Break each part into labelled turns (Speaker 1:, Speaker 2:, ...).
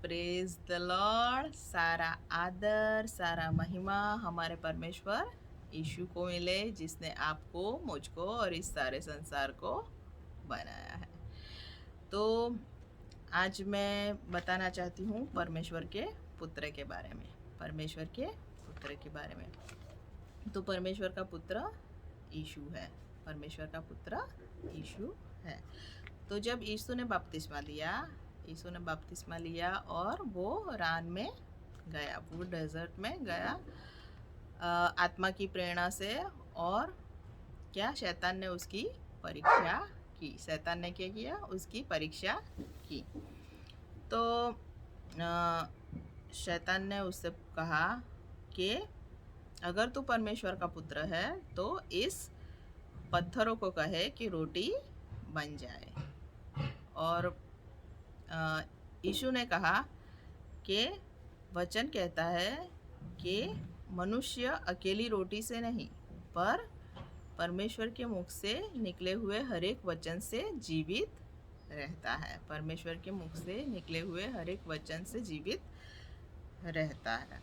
Speaker 1: Praise the Lord. सारा आदर सारा महिमा हमारे परमेश्वर यीशु को मिले, जिसने आपको, मुझको और इस सारे संसार को बनाया है। तो आज मैं बताना चाहती हूँ परमेश्वर के पुत्र के बारे में। परमेश्वर के पुत्र के बारे में। तो परमेश्वर का पुत्र यीशु है। परमेश्वर का पुत्र यीशु है। तो जब यीशु ने बपतिस्मा लिया और वो रान में गया, वो डेजर्ट में गया आत्मा की प्रेरणा से। और क्या शैतान ने उसकी परीक्षा की। शैतान ने क्या किया? उसकी परीक्षा की। तो शैतान ने उससे कहा कि अगर तू परमेश्वर का पुत्र है तो इस पत्थरों को कहे कि रोटी बन जाए। और यीशु ने कहा कि वचन कहता है कि मनुष्य अकेली रोटी से नहीं, पर परमेश्वर के मुख से निकले हुए हर एक वचन से जीवित रहता है। परमेश्वर के मुख से निकले हुए हर एक वचन से जीवित रहता है।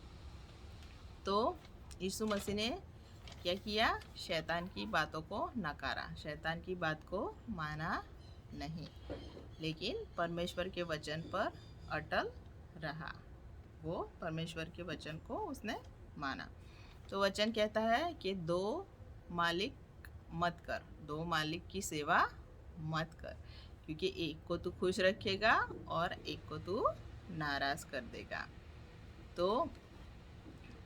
Speaker 1: तो यीशु मसीह ने क्या किया? शैतान की बातों को नकारा, शैतान की बात को माना नहीं, लेकिन परमेश्वर के वचन पर अटल रहा। वो परमेश्वर के वचन को उसने माना। तो वचन कहता है कि दो मालिक मत कर, दो मालिक की सेवा मत कर, क्योंकि एक को तू खुश रखेगा और एक को तू नाराज कर देगा। तो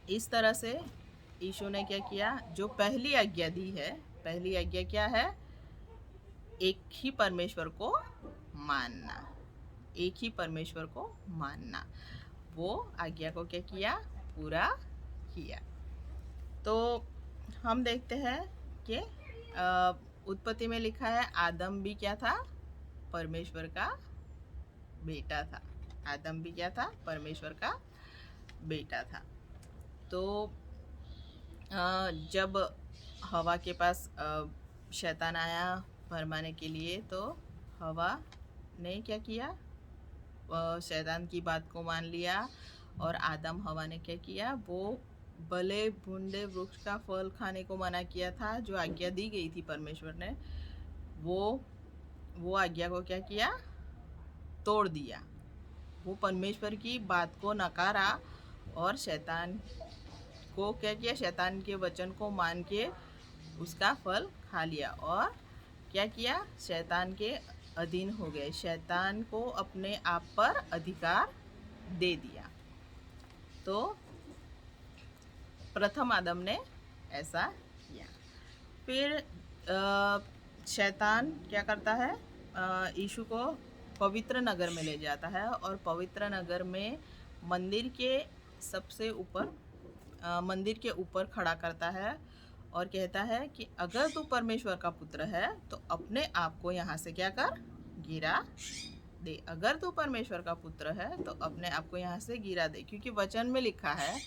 Speaker 1: इस तरह से यीशु ने क्या किया? जो पहली आज्ञा दी है, पहली आज्ञा क्या है? एक ही परमेश्वर को मानना, एक ही परमेश्वर को मानना। वो आज्ञा को क्या किया? पूरा किया। तो हम देखते हैं कि उत्पत्ति में लिखा है आदम भी क्या था? परमेश्वर का बेटा था। आदम भी क्या था? परमेश्वर का बेटा था। तो जब हवा के पास शैतान आया भरमाने के लिए, तो हवा ने क्या किया? शैतान की बात को मान लिया। और आदम हवा ने क्या किया? वो भले भूंडे वृक्ष का फल खाने को मना किया था, जो आज्ञा दी गई थी परमेश्वर ने। वो आज्ञा को क्या किया? तोड़ दिया। वो परमेश्वर की बात को नकारा और शैतान को क्या किया? शैतान के वचन को मान के उसका फल खा लिया। और क्या किया? शैतान के अधीन हो गए, शैतान को अपने आप पर अधिकार दे दिया। तो प्रथम आदम ने ऐसा किया। फिर शैतान क्या करता है? यीशु को पवित्र नगर में ले जाता है और पवित्र नगर में मंदिर के सबसे ऊपर, मंदिर के ऊपर खड़ा करता है और कहता है कि अगर तू परमेश्वर का पुत्र है तो अपने आप को यहाँ से क्या कर? गिरा दे। अगर तू परमेश्वर का पुत्र है तो अपने आप को यहाँ से गिरा दे, क्योंकि वचन में लिखा है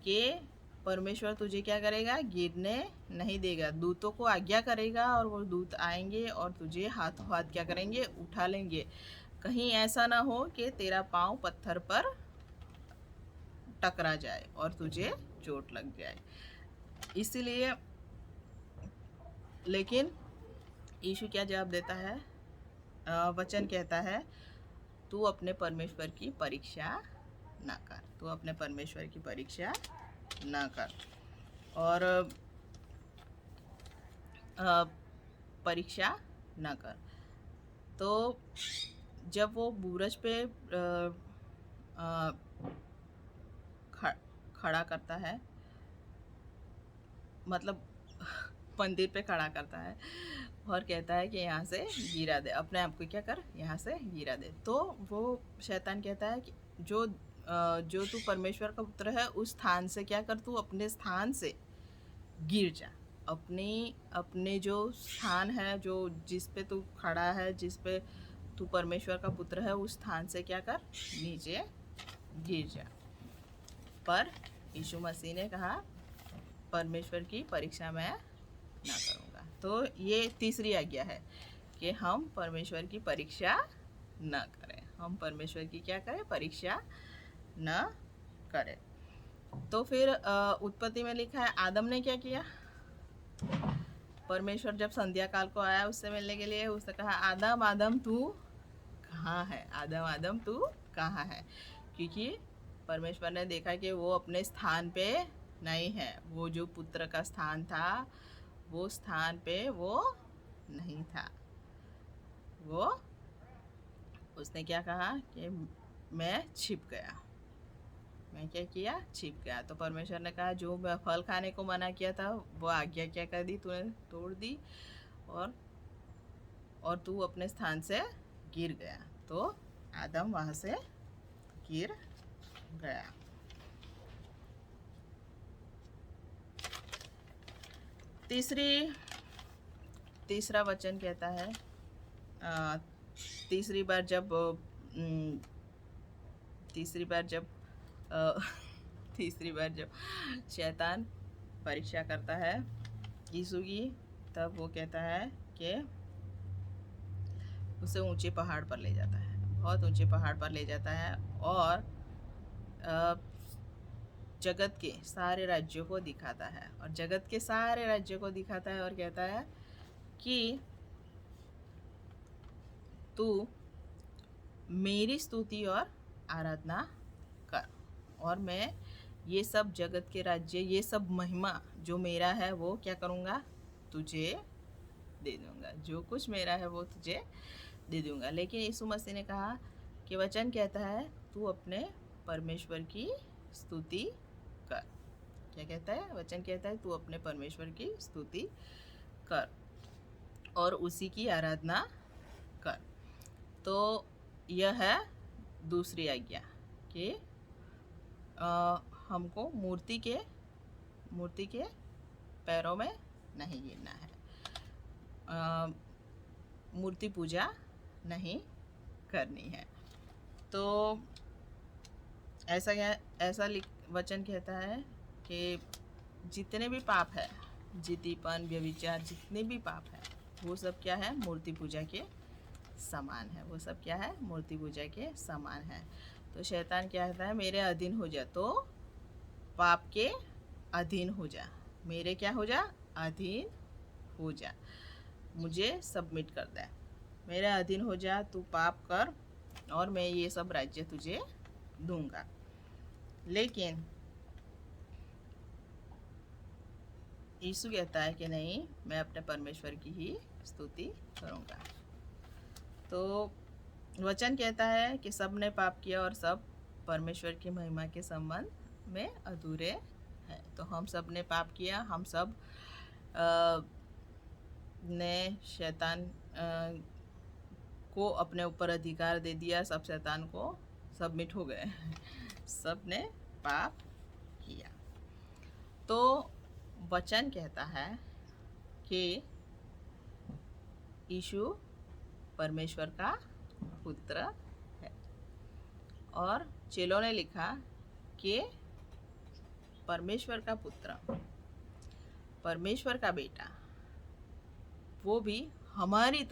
Speaker 1: कि परमेश्वर तुझे क्या करेगा? गिरने नहीं देगा। दूतों को आज्ञा करेगा और वो दूत आएंगे और तुझे हाथों हाथ क्या करेंगे? उठा लेंगे। कहीं ऐसा ना हो कि तेरा पाँव पत्थर पर टकरा जाए और तुझे चोट लग जाए। इसीलिए, लेकिन यीशु क्या जवाब देता है? वचन कहता है तू अपने परमेश्वर की परीक्षा ना कर, तू अपने परमेश्वर की परीक्षा ना कर। और परीक्षा ना कर। तो जब वो बूरज पे खड़ा करता है, मतलब मंदिर पे खड़ा करता है और कहता है कि यहाँ से गिरा दे, अपने आप को क्या कर? यहाँ से गिरा दे। तो वो शैतान कहता है कि जो तू परमेश्वर का पुत्र है उस स्थान से क्या कर? तू अपने स्थान से गिर जा। अपने जो स्थान है, जो जिस पे तू खड़ा है, जिस पे तू परमेश्वर का पुत्र है, उस स्थान से क्या कर? नीचे गिर जा। पर यीशु मसीह ने कहा परमेश्वर की परीक्षा मैं ना करूँगा। तो ये तीसरी आज्ञा है कि हम परमेश्वर की परीक्षा ना करें। हम परमेश्वर की क्या करें, परीक्षा न करें। तो फिर उत्पत्ति में लिखा है आदम ने क्या किया। परमेश्वर जब संध्या काल को आया उससे मिलने के लिए, उसने कहा आदम आदम तू कहाँ है, आदम आदम तू कहाँ है। क्योंकि परमेश्वर ने देखा कि वो अपने स्थान पे नहीं है, वो जो पुत्र का स्थान था वो स्थान पे वो नहीं था। वो उसने क्या कहा कि मैं छिप गया, मैं क्या किया, छिप गया। तो परमेश्वर ने कहा जो फल खाने को मना किया था वो आज्ञा क्या कर दी, तूने तोड़ दी और तू अपने स्थान से गिर गया। तो आदम वहाँ से गिर गया। तीसरा वचन कहता है तीसरी बार जब शैतान परीक्षा करता है यीशु की, तब वो कहता है कि उसे ऊंचे पहाड़ पर ले जाता है, बहुत ऊंचे पहाड़ पर ले जाता है और जगत के सारे राज्यों को दिखाता है, और जगत के सारे राज्यों को दिखाता है और कहता है कि तू मेरी स्तुति और आराधना कर, और मैं ये सब जगत के राज्य, ये सब महिमा जो मेरा है वो क्या करूँगा, तुझे दे दूँगा। जो कुछ मेरा है वो तुझे दे दूँगा। लेकिन यीशु मसीह ने कहा कि वचन कहता है तू अपने परमेश्वर की स्तुति कर। क्या कहता है, वचन कहता है तू अपने परमेश्वर की स्तुति कर और उसी की आराधना कर। तो यह है दूसरी आज्ञा कि हमको मूर्ति के पैरों में नहीं गिरना है, मूर्ति पूजा नहीं करनी है। तो ऐसा वचन कहता है कि जितने भी पाप है, जिद्दीपन, व्यभिचार, जितने भी पाप है वो सब क्या है, मूर्ति पूजा के समान है। वो सब क्या है, मूर्ति पूजा के समान है। तो शैतान क्या कहता है, मेरे अधीन हो जा, तो पाप के अधीन हो जा, मेरे क्या हो जा, अधीन हो जा, मुझे सबमिट कर दे, मेरे अधीन हो जा, तू पाप कर और मैं ये सब राज्य तुझे दूंगा। लेकिन यीशु कहता है कि नहीं, मैं अपने परमेश्वर की ही स्तुति करूंगा। तो वचन कहता है कि सब ने पाप किया और सब परमेश्वर की महिमा के संबंध में अधूरे हैं। तो हम सब ने पाप किया, हम सब ने शैतान को अपने ऊपर अधिकार दे दिया, सब शैतान को सबमिट हो गए सब ने पाप किया। तो वचन कहता है कि यीशु परमेश्वर का पुत्र है, और चेलों ने लिखा कि परमेश्वर का पुत्र, परमेश्वर का बेटा, वो भी हमारी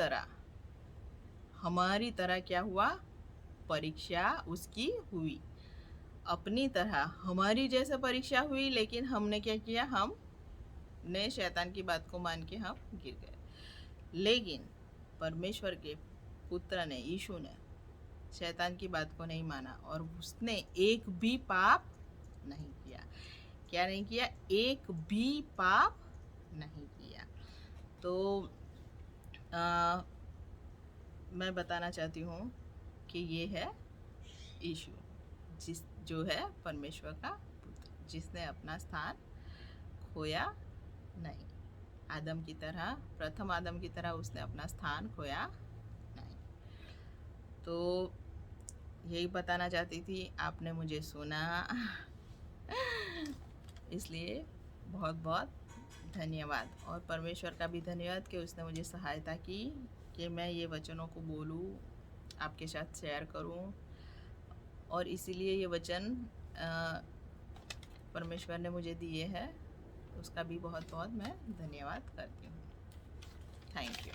Speaker 1: तरह क्या हुआ, परीक्षा उसकी हुई, अपनी तरह हमारी जैसे परीक्षा हुई। लेकिन हमने क्या किया, हमने शैतान की बात को मान के हम गिर गए। लेकिन परमेश्वर के पुत्र ने, यीशु ने शैतान की बात को नहीं माना और उसने एक भी पाप नहीं किया। क्या नहीं किया, एक भी पाप नहीं किया। तो मैं बताना चाहती हूँ कि ये है यीशु, जो है परमेश्वर का पुत्र, जिसने अपना स्थान खोया नहीं। आदम की तरह, प्रथम आदम की तरह उसने अपना स्थान खोया नहीं। तो यही बताना चाहती थी, आपने मुझे सुना इसलिए बहुत बहुत धन्यवाद। और परमेश्वर का भी धन्यवाद कि उसने मुझे सहायता की कि मैं ये वचनों को बोलूँ, आपके साथ शेयर करूँ। और इसीलिए ये वचन परमेश्वर ने मुझे दिए हैं, उसका भी बहुत बहुत मैं धन्यवाद करती हूँ। Thank you.